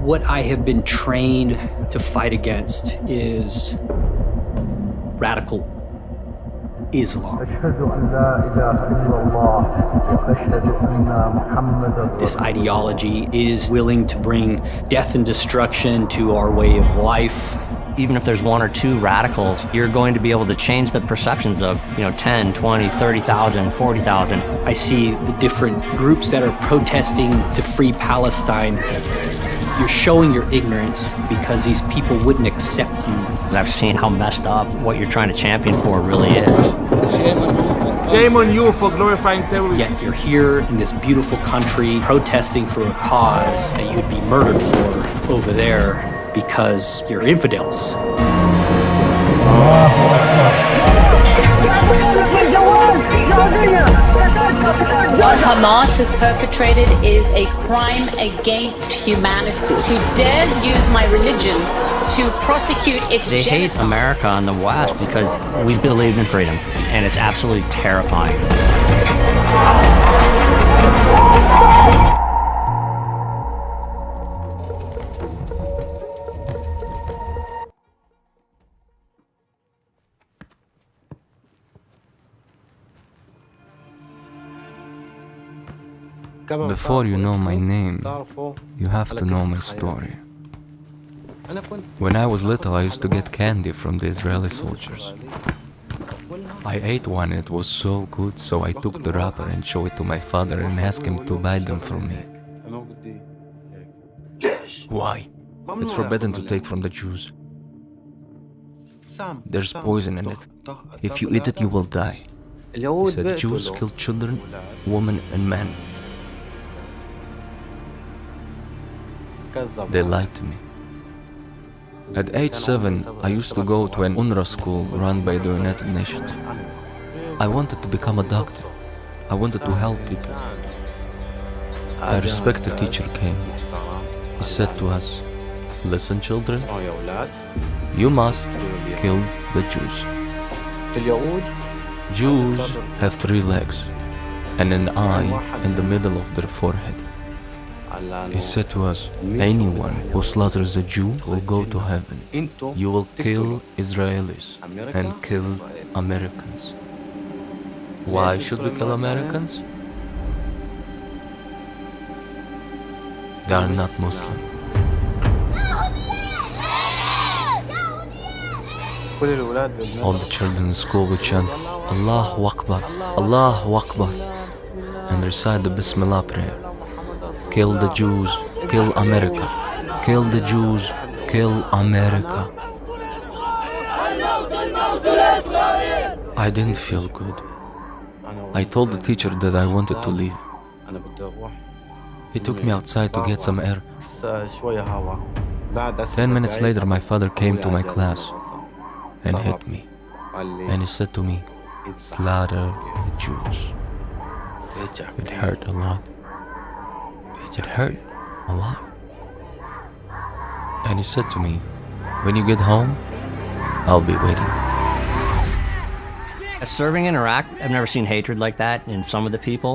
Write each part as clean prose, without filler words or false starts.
What I have been trained to fight against is radical Islam. This ideology is willing to bring death and destruction to our way of life. Even if there's one or two radicals, you're going to be able to change the perceptions of, 10, 20, 30,000, 40,000. I see the different groups that are protesting to free Palestine. You're showing your ignorance because these people wouldn't accept you. I've seen how messed up what you're trying to champion for really is. Shame on you for glorifying terrorism. Yet you're here in this beautiful country protesting for a cause that you'd be murdered for over there because you're infidels. What Hamas has perpetrated is a crime against humanity. Who dares use my religion to prosecute its They genocide? hate America and the West because we believe in freedom, and it's absolutely terrifying. Before you know my name, you have to know my story. When I was little, I used to get candy from the Israeli soldiers. I ate one and it was so good, so I took the wrapper and showed it to my father and asked him to buy them from me. Why? It's forbidden to take from the Jews. There's poison in it. If you eat it, you will die. He said Jews kill children, women, and men. They lied to me. At age 7, I used to go to an UNRWA school run by the United Nations. I wanted to become a doctor. I wanted to help people. A respected teacher came. He said to us, "Listen, children, you must kill the Jews. Jews have 3 legs and an eye in the middle of their forehead." He said to us, "Anyone who slaughters a Jew will go to heaven. You will kill Israelis and kill Americans." Why should we kill Americans? They are not Muslim. All the children in school would chant, "Allahu Akbar, Allahu Akbar," and recite the Bismillah prayer. Kill the Jews, kill America. Kill the Jews, kill America. I didn't feel good. I told the teacher that I wanted to leave. He took me outside to get some air. 10 minutes later, my father came to my class and hit me. And he said to me, "Slaughter the Jews." It hurt a lot. It hurt a lot. And he said to me, "When you get home, I'll be waiting." Serving in Iraq, I've never seen hatred like that in some of the people.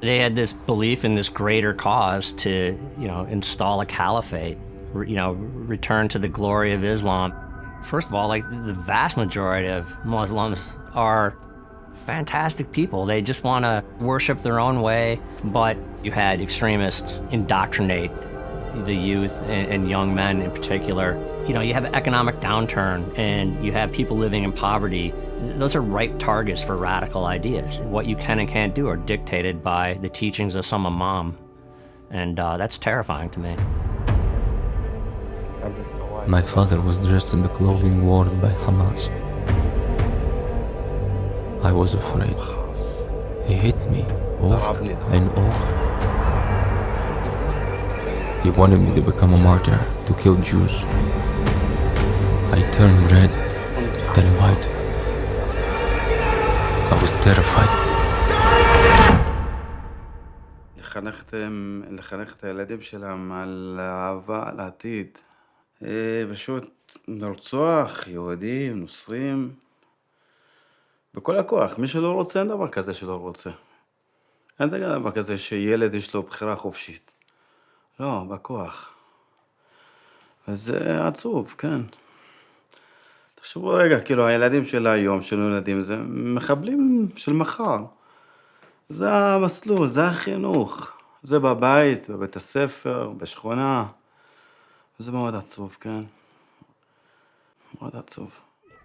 They had this belief in this greater cause to, install a caliphate, return to the glory of Islam. First of all, the vast majority of Muslims are fantastic people. They just want to worship their own way, but you had extremists indoctrinate the youth and young men in particular. You have an economic downturn and you have people living in poverty. Those are ripe targets for radical ideas. What you can and can't do are dictated by the teachings of some imam, and that's terrifying to me. My father was dressed in the clothing worn by Hamas. I was afraid. He hit me over and over. He wanted me to become a martyr, to kill Jews. I turned red, then white. I was terrified. לחנך את הילדים שלהם על אהבה, על העתיד. פשוט לרצוח יהודים, נוצרים, בכל הכוח. מי שלא רוצה, אין דבר כזה שלא רוצה. אין דבר כזה שילד יש לו בחירה חופשית. לא, בכוח. וזה עצוב, כן. תחשבו רגע, כאילו הילדים של היום, של ילדים, זה מחבלים של מחר. זה המסלול, זה החינוך. זה בבית, בבית הספר, בשכונה. וזה מאוד עצוב, כן. מאוד עצוב.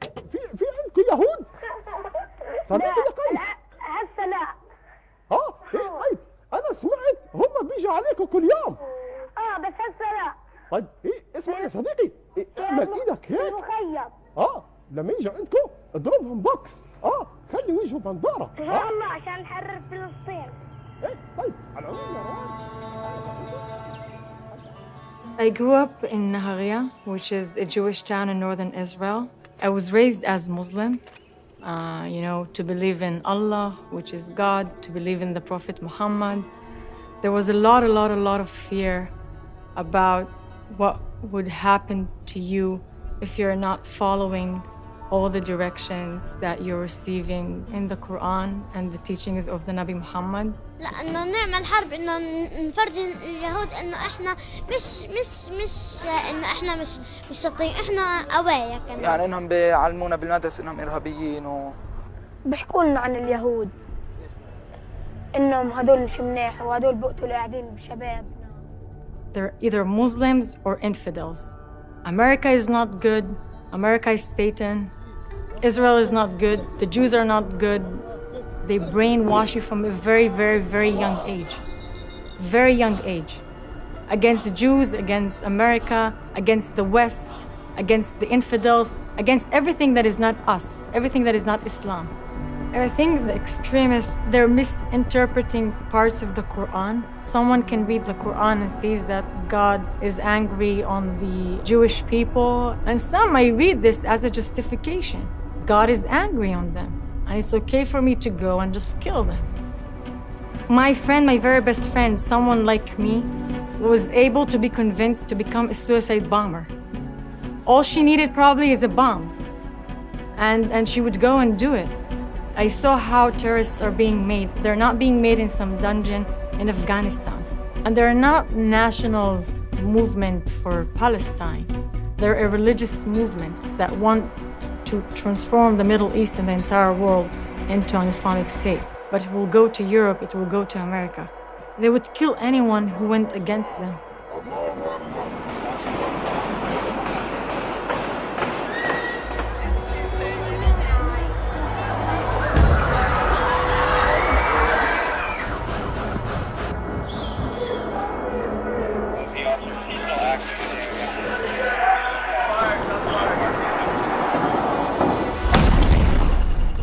في عندكم يهود؟ صديقي يا قيس. هسه لا. طيب انا سمعت هم بيجوا عليكم كل يوم. بس هسه لا. طيب اسمع يا صديقي، اعمل ايدك هيك. مخيط. لما يجوا عندكم اضربهم بوكس. خلي يجوا بنداره. ان شاء الله عشان نحرر فلسطين. طيب على العموم يا روان. I grew up in Nahariya, which is a Jewish town in northern Israel. I was raised as Muslim, to believe in Allah, which is God, to believe in the Prophet Muhammad. There was a lot of fear about what would happen to you if you're not following all the directions that you're receiving in the Quran and the teachings of the Nabi Muhammad. لا انه نعمل حرب انه نفرجي اليهود انه احنا مش انه احنا مش شاطرين، احنا قوايا كمان. يعني انهم بيعلمونا بالمدرسه انهم ارهابيين بيحكوا لنا عن اليهود انهم هدول مش مناح وهدول بقتلوا قاعدين بشباب. They're either Muslims or infidels. America is not good. America is Satan. Israel is not good. The Jews are not good. They brainwash you from a very young age. Very young age. Against the Jews, against America, against the West, against the infidels, against everything that is not us, everything that is not Islam. I think the extremists, they're misinterpreting parts of the Quran. Someone can read the Quran and sees that God is angry on the Jewish people, and some might read this as a justification. God is angry on them, and it's okay for me to go and just kill them. My friend, my very best friend, someone like me, was able to be convinced to become a suicide bomber. All she needed probably is a bomb, and she would go and do it. I saw how terrorists are being made. They're not being made in some dungeon in Afghanistan. And they're not national movement for Palestine. They're a religious movement that want to transform the Middle East and the entire world into an Islamic state. But it will go to Europe, it will go to America. They would kill anyone who went against them.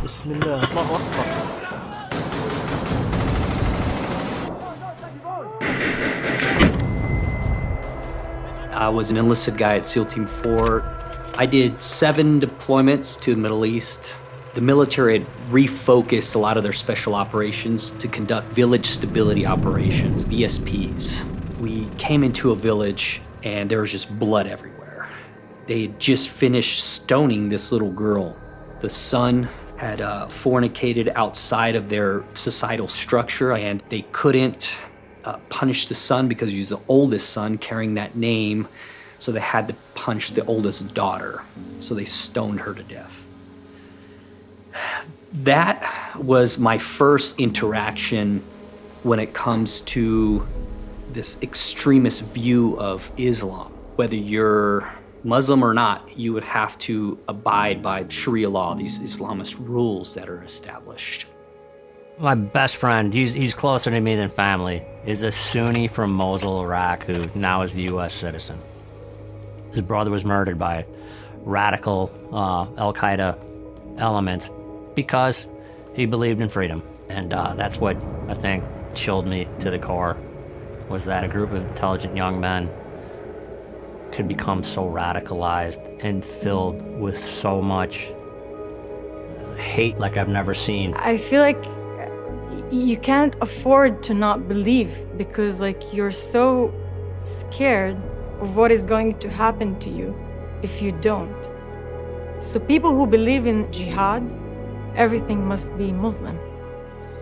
بسم الله الله أكبر. I was an enlisted guy at SEAL Team 4. I did 7 deployments to the Middle East. The military had refocused a lot of their special operations to conduct village stability operations, VSPs. We came into a village and there was just blood everywhere. They had just finished stoning this little girl. The son had fornicated outside of their societal structure, and they couldn't punish the son because he was the oldest son carrying that name, so they had to punish the oldest daughter. So they stoned her to death. That was my first interaction when it comes to this extremist view of Islam. Whether you're Muslim or not, you would have to abide by Sharia law, these Islamist rules that are established. My best friend, he's closer to me than family, is a Sunni from Mosul, Iraq, who now is a U.S. citizen. His brother was murdered by radical Al-Qaeda elements because he believed in freedom. And that's what I think chilled me to the core, was that a group of intelligent young men could become so radicalized and filled with so much hate like I've never seen. I feel like you can't afford to not believe, because you're so scared of what is going to happen to you if you don't. So people who believe in jihad, everything must be Muslim.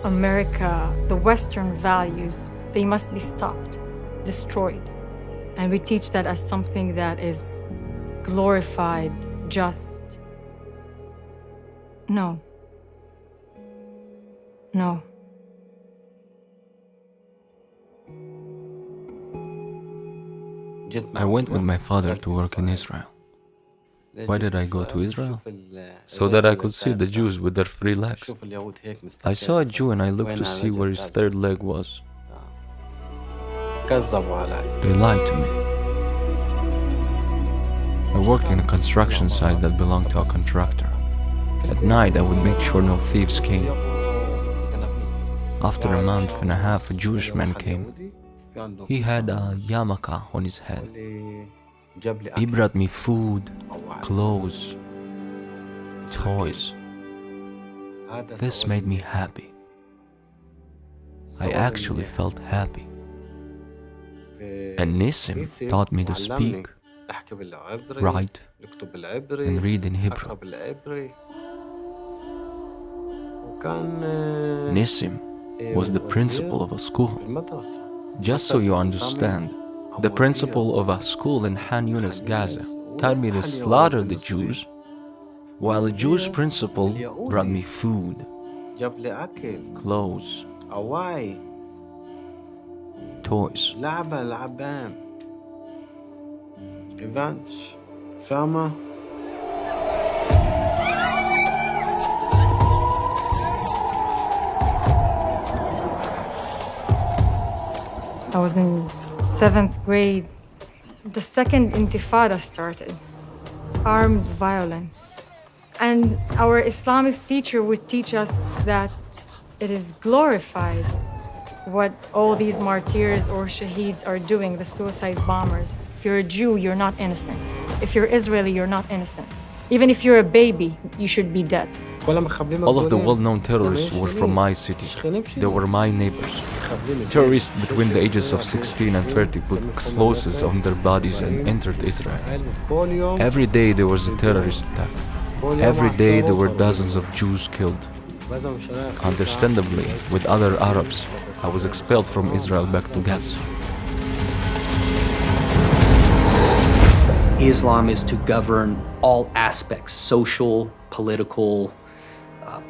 America, the Western values, they must be stopped, destroyed. And we teach that as something that is glorified, just. No. No. I went with my father to work in Israel. Why did I go to Israel? So that I could see the Jews with their 3 legs. I saw a Jew and I looked to see where his 3rd leg was. They lied to me. I worked in a construction site that belonged to a contractor. At night, I would make sure no thieves came. After a month and a half, a Jewish man came. He had a yarmulke on his head. He brought me food, clothes, toys. This made me happy. I actually felt happy. And Nissim taught me to speak, write, and read in Hebrew. Nissim was the principal of a school. Just so you understand, the principal of a school in Han Yunis, Gaza, told me to slaughter the Jews, while a Jewish principal brought me food, clothes, toys. I was in 7th grade. The second Intifada started, armed violence. And our Islamist teacher would teach us that it is glorified what all these martyrs or shaheeds are doing, the suicide bombers. If you're a Jew, you're not innocent. If you're Israeli, you're not innocent. Even if you're a baby, you should be dead. All of the well-known terrorists were from my city. They were my neighbors. Terrorists between the ages of 16 and 30 put explosives on their bodies and entered Israel. Every day there was a terrorist attack. Every day there were dozens of Jews killed. Understandably, with other Arabs, I was expelled from Israel back to Gaza. Islam is to govern all aspects, social, political,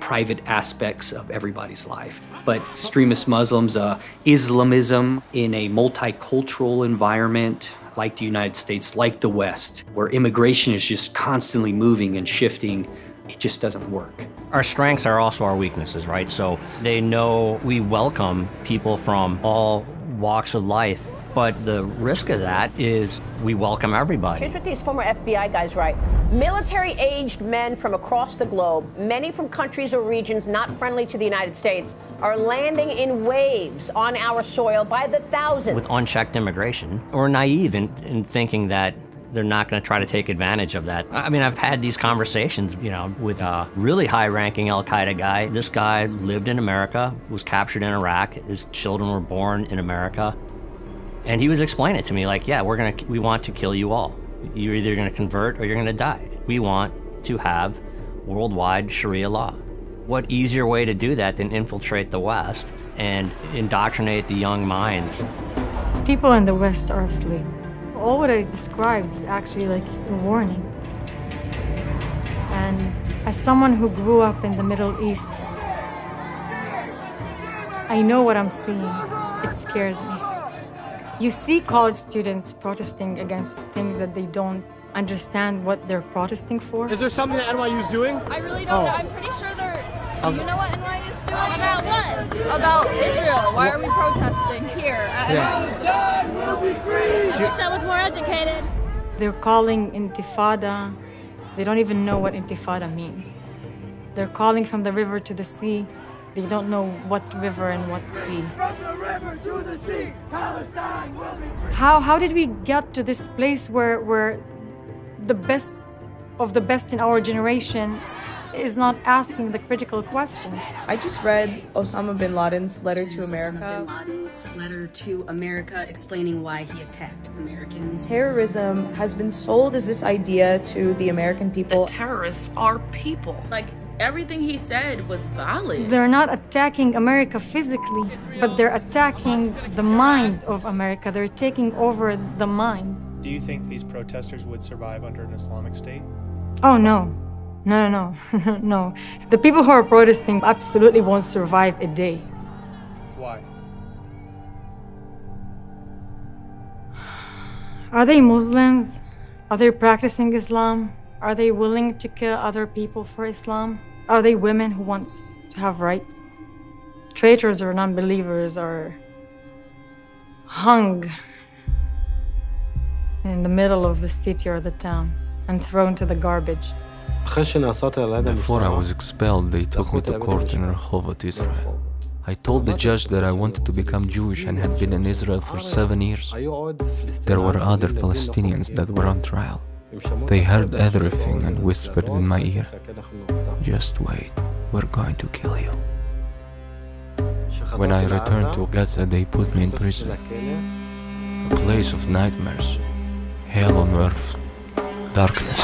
private aspects of everybody's life. But extremist Muslims, Islamism in a multicultural environment like the United States, like the West, where immigration is just constantly moving and shifting, it just doesn't work. Our strengths are also our weaknesses, right? So they know we welcome people from all walks of life. But the risk of that is we welcome everybody. Here's what these former FBI guys write. Military-aged men from across the globe, many from countries or regions not friendly to the United States, are landing in waves on our soil by the thousands. With unchecked immigration, or naive in thinking that they're not going to try to take advantage of that. I mean, I've had these conversations, with a really high-ranking Al-Qaeda guy. This guy lived in America, was captured in Iraq. His children were born in America. And he was explaining it to me like, yeah, we want to kill you all. You're either going to convert or you're going to die. We want to have worldwide Sharia law. What easier way to do that than infiltrate the West and indoctrinate the young minds? People in the West are asleep. All what I described is actually like a warning. And as someone who grew up in the Middle East, I know what I'm seeing. It scares me. You see college students protesting against things that they don't understand what they're protesting for. Is there something that NYU is doing? I really don't know. I'm pretty sure they're... Do you know what NYU is doing? About what? About Israel. Why are we protesting here? Yeah. We'll be free. I wish I was more educated. They're calling Intifada. They don't even know what Intifada means. They're calling from the river to the sea. They don't know what river and what sea. From the river to the sea, Palestine will be free. How did we get to this place where the best of the best in our generation is not asking the critical questions? I just read Osama bin Laden's letter to America. Osama bin Laden's letter to America explaining why he attacked Americans. Terrorism has been sold as this idea to the American people. The terrorists are people. Like, everything he said was valid. They're not attacking America physically, but they're attacking the mind of America. They're taking over the minds. Do you think these protesters would survive under an Islamic state? Oh, no. No. No. The people who are protesting absolutely won't survive a day. Why? Are they Muslims? Are they practicing Islam? Are they willing to kill other people for Islam? Are they women who want to have rights? Traitors or non-believers are hung in the middle of the city or the town and thrown to the garbage. Before I was expelled, they took me to court in Rehovot, Israel. I told the judge that I wanted to become Jewish and had been in Israel for 7 years. There were other Palestinians that were on trial. They heard everything and whispered in my ear, "Just wait, we're going to kill you." When I returned to Gaza, they put me in prison. A place of nightmares, hell on earth, darkness.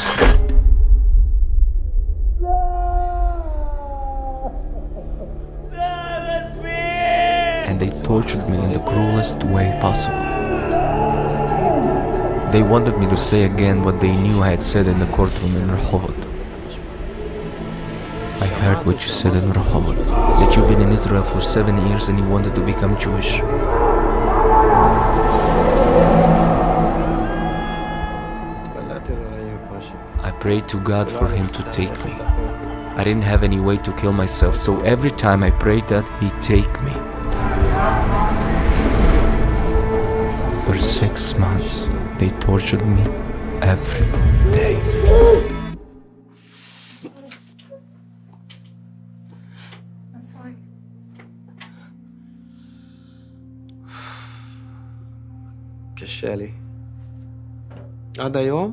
And they tortured me in the cruelest way possible. They wanted me to say again what they knew I had said in the courtroom in Rehovot. I heard what you said in Rehovot, that you've been in Israel for 7 years and you wanted to become Jewish. I prayed to God for him to take me. I didn't have any way to kill myself, so every time I prayed that he'd take me. For 6 months, they tortured me every day. I'm sorry. קשה לי. עד היום,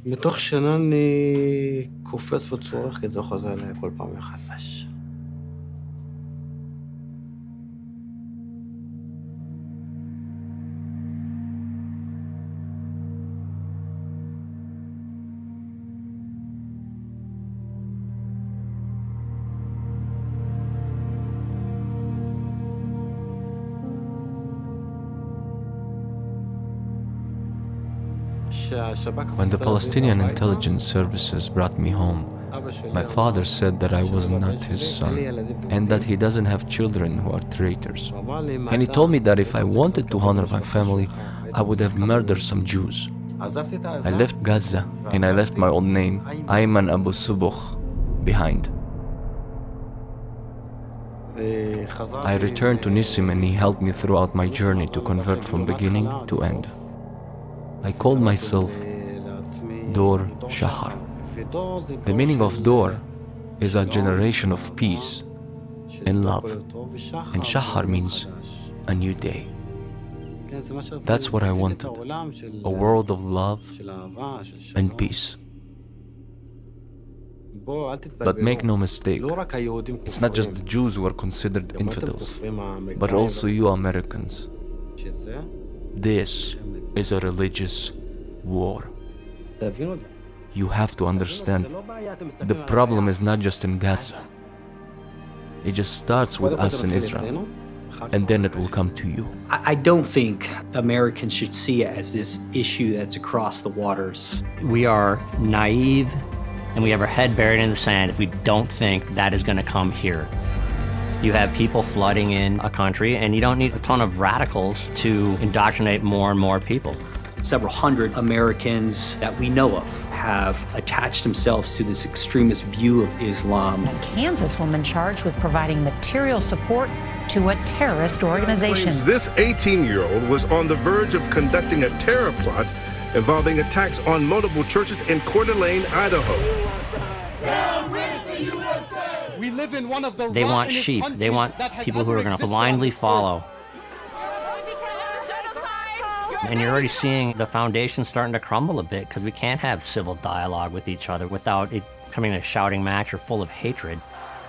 מתוך שנה אני קופץ וצורך, כי זה חוזר אליי כל פעם מחדש. When the Palestinian intelligence services brought me home, my father said that I was not his son and that he doesn't have children who are traitors. And he told me that if I wanted to honor my family, I would have murdered some Jews. I left Gaza and I left my old name, Ayman Abu Subukh, behind. I returned to Nissim and he helped me throughout my journey to convert from beginning to end. I called myself Dor Shahar. The meaning of Dor is a generation of peace and love, and Shahar means a new day. That's what I wanted, a world of love and peace. But make no mistake, it's not just the Jews who are considered infidels, but also you Americans. This is a religious war. You have to understand, the problem is not just in Gaza. It just starts with us in Israel, and then it will come to you. I don't think Americans should see it as this issue that's across the waters. We are naive and we have our head buried in the sand if we don't think that is going to come here. You have people flooding in a country, and you don't need a ton of radicals to indoctrinate more and more people. Several hundred Americans that we know of have attached themselves to this extremist view of Islam. A Kansas woman charged with providing material support to a terrorist organization. This 18-year-old was on the verge of conducting a terror plot involving attacks on multiple churches in Coeur d'Alene, Idaho. We live in one of the They want sheep. They want people who are going to blindly follow. And you're already seeing the foundation starting to crumble a bit because we can't have civil dialogue with each other without it becoming a shouting match or full of hatred.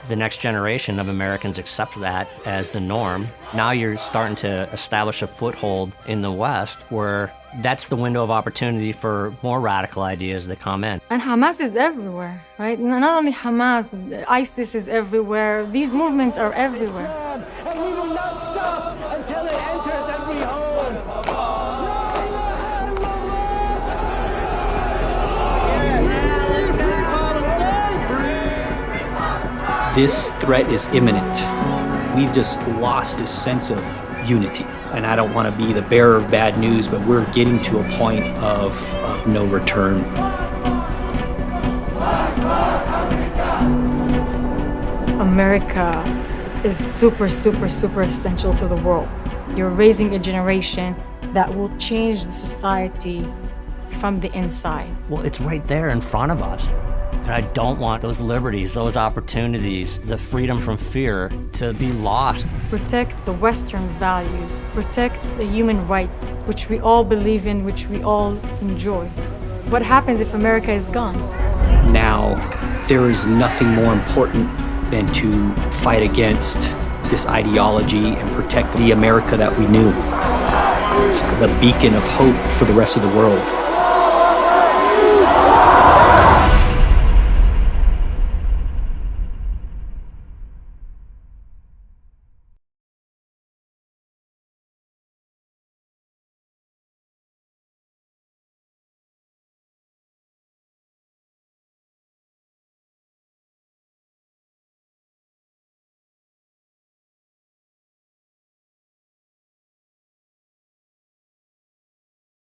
the next generation of Americans accept that as the norm. Now you're starting to establish a foothold in the West where that's the window of opportunity for more radical ideas that come in. And Hamas is everywhere, right? Not only Hamas, ISIS is everywhere. These movements are everywhere. And we will not stop until it enters every home. This threat is imminent. We've just lost this sense of unity. And I don't want to be the bearer of bad news, but we're getting to a point of no return. America is super, super, super essential to the world. You're raising a generation that will change the society from the inside. Well, it's right there in front of us. And I don't want those liberties, those opportunities, the freedom from fear to be lost. Protect the Western values. Protect the human rights, which we all believe in, which we all enjoy. What happens if America is gone? Now, there is nothing more important than to fight against this ideology and protect the America that we knew. The beacon of hope for the rest of the world.